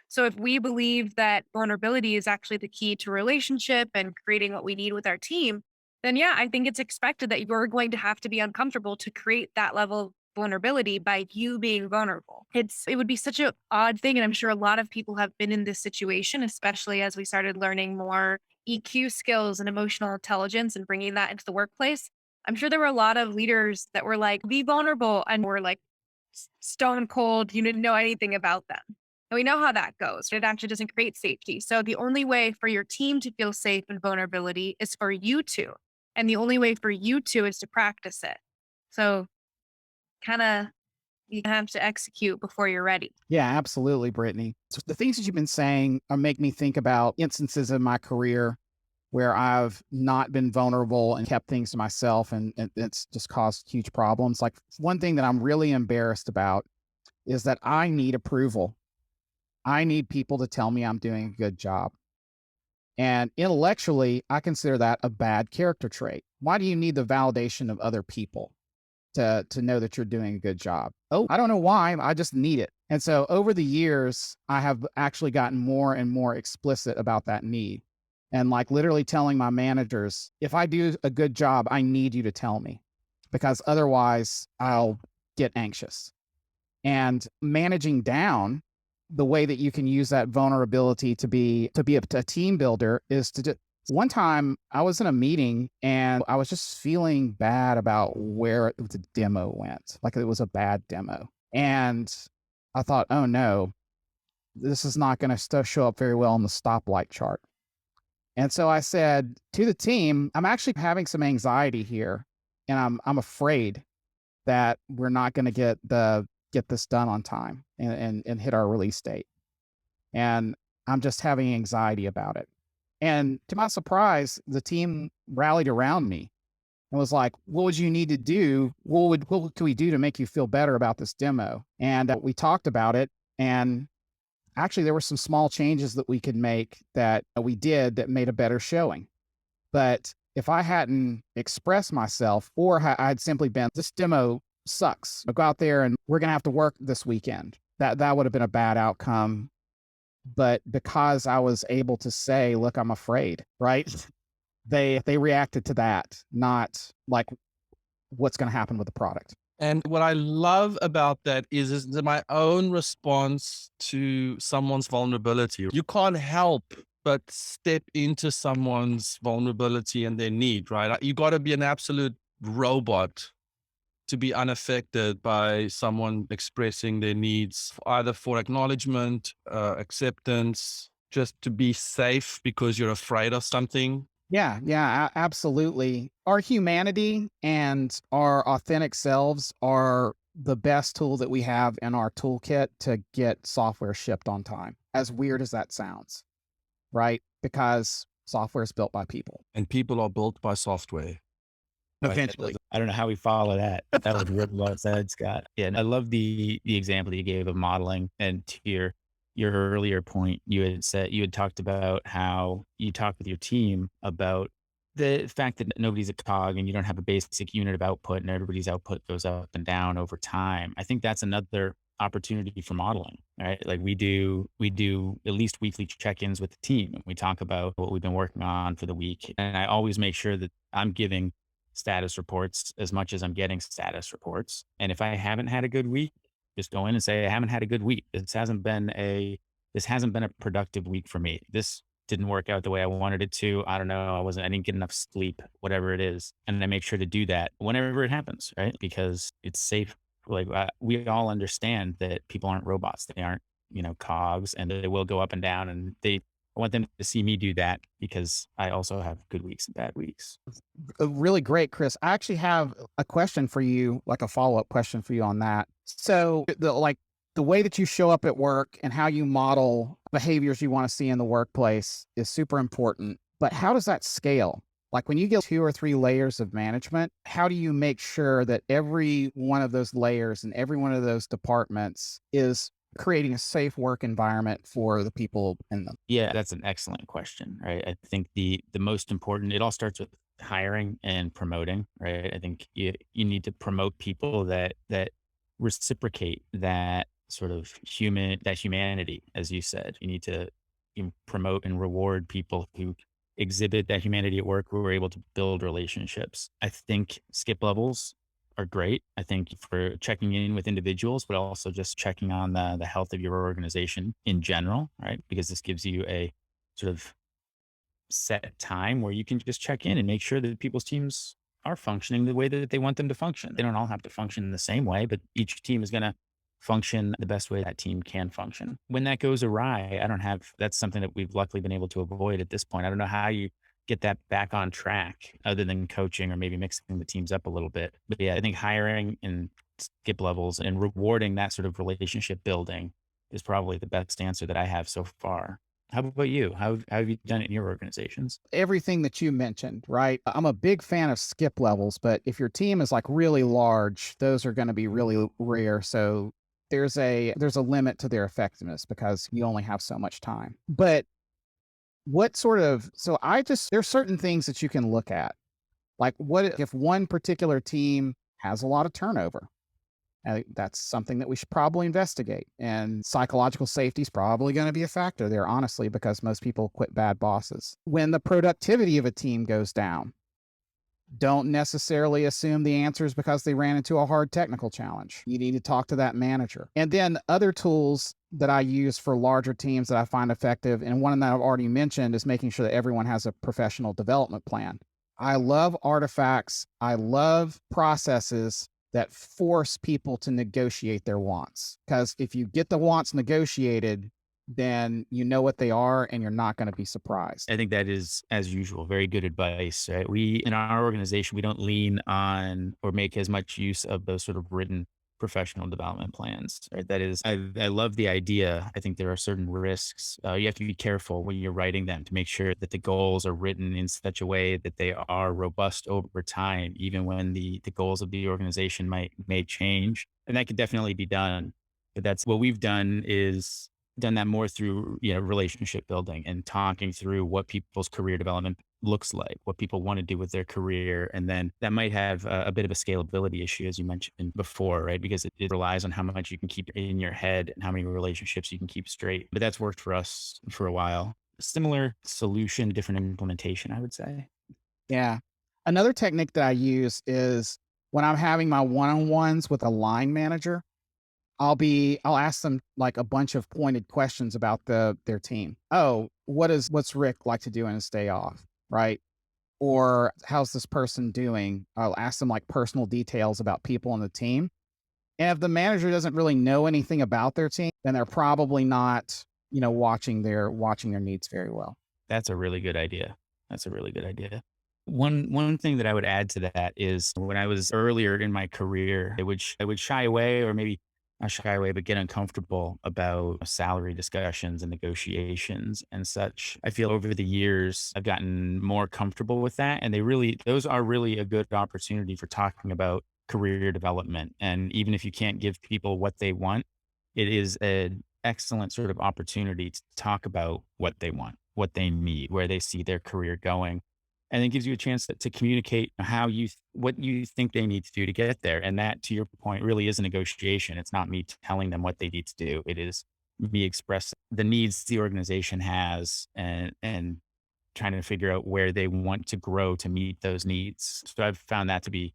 So if we believe that vulnerability is actually the key to relationship and creating what we need with our team, then yeah, I think it's expected that you're going to have to be uncomfortable to create that level of vulnerability by you being vulnerable. It would be such an odd thing. And I'm sure a lot of people have been in this situation, especially as we started learning more EQ skills and emotional intelligence and bringing that into the workplace. I'm sure there were a lot of leaders that were like, be vulnerable. And were like stone cold. You didn't know anything about them. And we know how that goes. It actually doesn't create safety. So the only way for your team to feel safe in vulnerability is for you to. And the only way for you to is to practice it. So kind of you have to execute before you're ready. Yeah, absolutely, Brittany. So the things that you've been saying make me think about instances in my career where I've not been vulnerable and kept things to myself, and it's just caused huge problems. Like one thing that I'm really embarrassed about is that I need approval. I need people to tell me I'm doing a good job. And intellectually, I consider that a bad character trait. Why do you need the validation of other people to know that you're doing a good job? Oh, I don't know why. I just need it. And so over the years, I have actually gotten more and more explicit about that need. And like literally telling my managers, if I do a good job, I need you to tell me because otherwise I'll get anxious. And managing down the way that you can use that vulnerability to be a team builder is to just one time I was in a meeting and I was just feeling bad about where the demo went. Like it was a bad demo. And I thought, oh no, this is not going to show up very well on the stoplight chart. And so I said to the team, I'm actually having some anxiety here. And I'm afraid that we're not going to get this done on time and hit our release date. And I'm just having anxiety about it. And to my surprise, the team rallied around me and was like, what would you need to do? What can we do to make you feel better about this demo? And we talked about it. And actually, there were some small changes that we could make that we did that made a better showing. But if I hadn't expressed myself or I'd simply been, this demo sucks. I'll go out there and we're going to have to work this weekend. That would have been a bad outcome. But because I was able to say, look, I'm afraid, right? They reacted to that, not like what's going to happen with the product. And what I love about that is my own response to someone's vulnerability. You can't help but step into someone's vulnerability and their need, right? You got to be an absolute robot to be unaffected by someone expressing their needs, either for acknowledgement, acceptance, just to be safe because you're afraid of something. Yeah, absolutely. Our humanity and our authentic selves are the best tool that we have in our toolkit to get software shipped on time. As weird as that sounds, right? Because software is built by people. And people are built by software. Eventually. I don't know how we follow that. That was really well said, Scott. Yeah, and I love the example that you gave of modeling. And to your earlier point, you had talked about how you talk with your team about the fact that nobody's a cog and you don't have a basic unit of output and everybody's output goes up and down over time. I think that's another opportunity for modeling, right? Like we do at least weekly check-ins with the team, and we talk about what we've been working on for the week. And I always make sure that I'm giving status reports as much as I'm getting status reports. And if I haven't had a good week, just go in and say, I haven't had a good week. This hasn't been a productive week for me. This didn't work out the way I wanted it to. I don't know. I didn't get enough sleep, whatever it is. And I make sure to do that whenever it happens, right? Because it's safe. Like we all understand that people aren't robots. They aren't, cogs, and they will go up and down. And I want them to see me do that because I also have good weeks and bad weeks. Really great, Chris. I actually have a question for you, like a follow-up question for you on that. So the way that you show up at work and how you model behaviors you want to see in the workplace is super important. But how does that scale? Like when you get 2 or 3 layers of management, how do you make sure that every one of those layers and every one of those departments is creating a safe work environment for the people in them? Yeah, that's an excellent question, right? I think the most important, it all starts with hiring and promoting, right? I think you need to promote people that reciprocate that sort of humanity, as you said. You need to promote and reward people who exhibit that humanity at work, who are able to build relationships. I think skip levels are great. I think for checking in with individuals, but also just checking on the health of your organization in general, right? Because this gives you a sort of set time where you can just check in and make sure that people's teams are functioning the way that they want them to function. They don't all have to function in the same way, but each team is going to function the best way that team can function. When that goes awry, that's something that we've luckily been able to avoid at this point. I don't know how you get that back on track other than coaching or maybe mixing the teams up a little bit. But yeah, I think hiring and skip levels and rewarding that sort of relationship building is probably the best answer that I have so far. How about you? How have you done it in your organizations? Everything that you mentioned, right? I'm a big fan of skip levels, but if your team is like really large, those are going to be really rare. So there's a limit to their effectiveness because you only have so much time. But there's certain things that you can look at. Like what if one particular team has a lot of turnover? That's something that we should probably investigate. And psychological safety is probably going to be a factor there, honestly, because most people quit bad bosses. When the productivity of a team goes down, don't necessarily assume the answer is because they ran into a hard technical challenge. You need to talk to that manager. And then other tools that I use for larger teams that I find effective, and one that I've already mentioned, is making sure that everyone has a professional development plan. I love artifacts. I love processes that force people to negotiate their wants. Because if you get the wants negotiated, then you know what they are and you're not going to be surprised. I think that is, as usual, very good advice, right? In our organization, we don't lean on or make as much use of those sort of written professional development plans, right? I love the idea. I think there are certain risks. You have to be careful when you're writing them to make sure that the goals are written in such a way that they are robust over time, even when the goals of the organization may change. And that could definitely be done. But that's what we've done that more through, relationship building and talking through what people's career development looks like, what people want to do with their career. And then that might have a bit of a scalability issue, as you mentioned before, right? Because it relies on how much you can keep in your head and how many relationships you can keep straight. But that's worked for us for a while. Similar solution, different implementation, I would say. Yeah. Another technique that I use is when I'm having my one-on-ones with a line manager, I'll ask them like a bunch of pointed questions about their team. Oh, what's Rick like to do in his day off? Right. Or how's this person doing? I'll ask them like personal details about people on the team. And if the manager doesn't really know anything about their team, then they're probably not, watching their needs very well. That's a really good idea. That's a really good idea. One thing that I would add to that is when I was earlier in my career, I would shy away, or maybe not shy away, but get uncomfortable about salary discussions and negotiations and such. I feel over the years, I've gotten more comfortable with that. And those are really a good opportunity for talking about career development. And even if you can't give people what they want, it is an excellent sort of opportunity to talk about what they want, what they need, where they see their career going. and then gives you a chance to communicate what you think they need to do to get there. And that, to your point, really is a negotiation. It's not me telling them what they need to do. It is me expressing the needs the organization has, and trying to figure out where they want to grow to meet those needs. So I've found that to be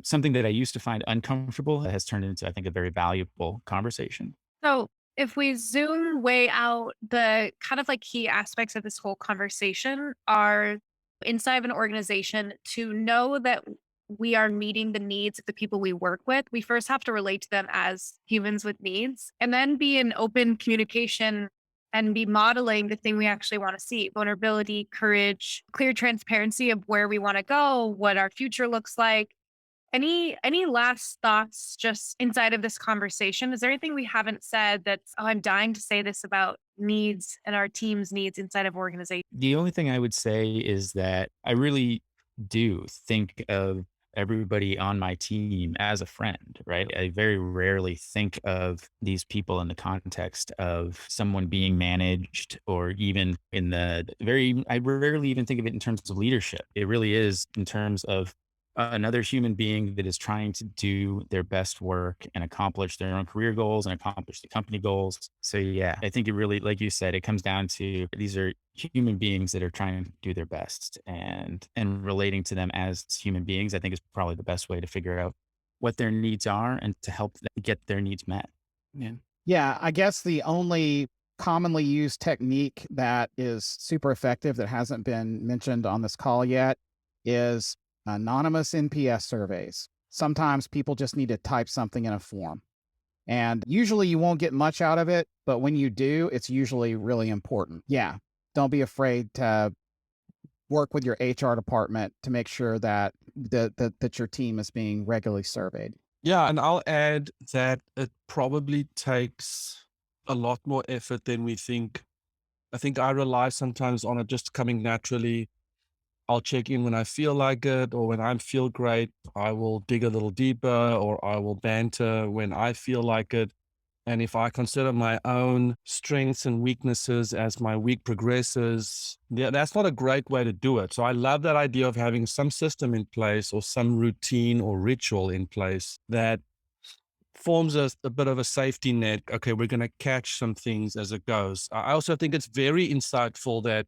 something that I used to find uncomfortable has turned into, I think, a very valuable conversation. So, if we zoom way out, the kind of like key aspects of this whole conversation are inside of an organization to know that we are meeting the needs of the people we work with. We first have to relate to them as humans with needs and then be in open communication and be modeling the thing we actually want to see: vulnerability, courage, clear transparency of where we want to go, what our future looks like. Any last thoughts just inside of this conversation? Is there anything we haven't said that's, oh, I'm dying to say this about needs and our team's needs inside of organization? The only thing I would say is that I really do think of everybody on my team as a friend, right? I very rarely think of these people in the context of someone being managed, or even I rarely even think of it in terms of leadership. It really is in terms of another human being that is trying to do their best work and accomplish their own career goals and accomplish the company goals. So yeah, I think it really, like you said, it comes down to these are human beings that are trying to do their best, and relating to them as human beings, I think, is probably the best way to figure out what their needs are and to help them get their needs met. Yeah. Yeah, I guess the only commonly used technique that is super effective that hasn't been mentioned on this call yet is anonymous NPS surveys. Sometimes people just need to type something in a form. And usually you won't get much out of it, but when you do, it's usually really important. Yeah. Don't be afraid to work with your HR department to make sure that that your team is being regularly surveyed. Yeah, and I'll add that it probably takes a lot more effort than we think. I think I rely sometimes on it just coming naturally. I'll check in when I feel like it, or when I feel great, I will dig a little deeper, or I will banter when I feel like it. And if I consider my own strengths and weaknesses as my week progresses, yeah, that's not a great way to do it. So I love that idea of having some system in place, or some routine or ritual in place that forms a bit of a safety net. Okay, we're going to catch some things as it goes. I also think it's very insightful that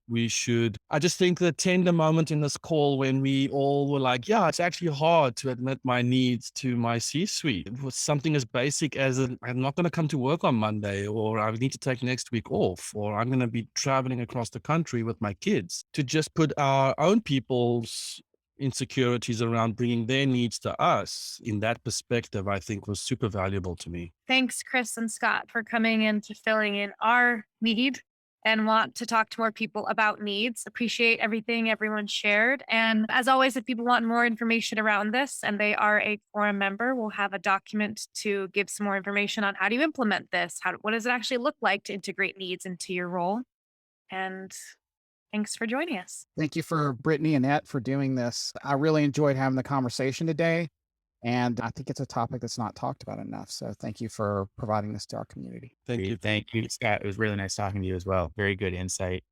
I just think the tender moment in this call when we all were like, yeah, it's actually hard to admit my needs to my C-suite. It was something as basic as I'm not going to come to work on Monday, or I need to take next week off, or I'm going to be traveling across the country with my kids. To just put our own people's insecurities around bringing their needs to us in that perspective, I think was super valuable to me. Thanks, Chris and Scott, for coming in to filling in our need and want to talk to more people about needs. Appreciate everything everyone shared. And as always, if people want more information around this and they are a forum member, we'll have a document to give some more information on how do you implement this? What does it actually look like to integrate needs into your role? And thanks for joining us. Thank you for Brittany and Ed for doing this. I really enjoyed having the conversation today. And I think it's a topic that's not talked about enough. So thank you for providing this to our community. Thank you. Thank you, Scott. It was really nice talking to you as well. Very good insight.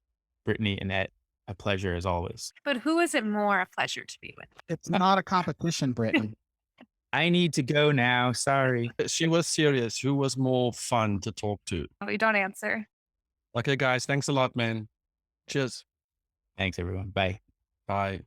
Brittany and Ed, a pleasure as always. But who is it more a pleasure to be with? It's not a competition, Brittany. I need to go now. Sorry. She was serious. Who was more fun to talk to? Oh, you don't answer. Okay, guys, thanks a lot, man. Cheers. Thanks, everyone. Bye. Bye.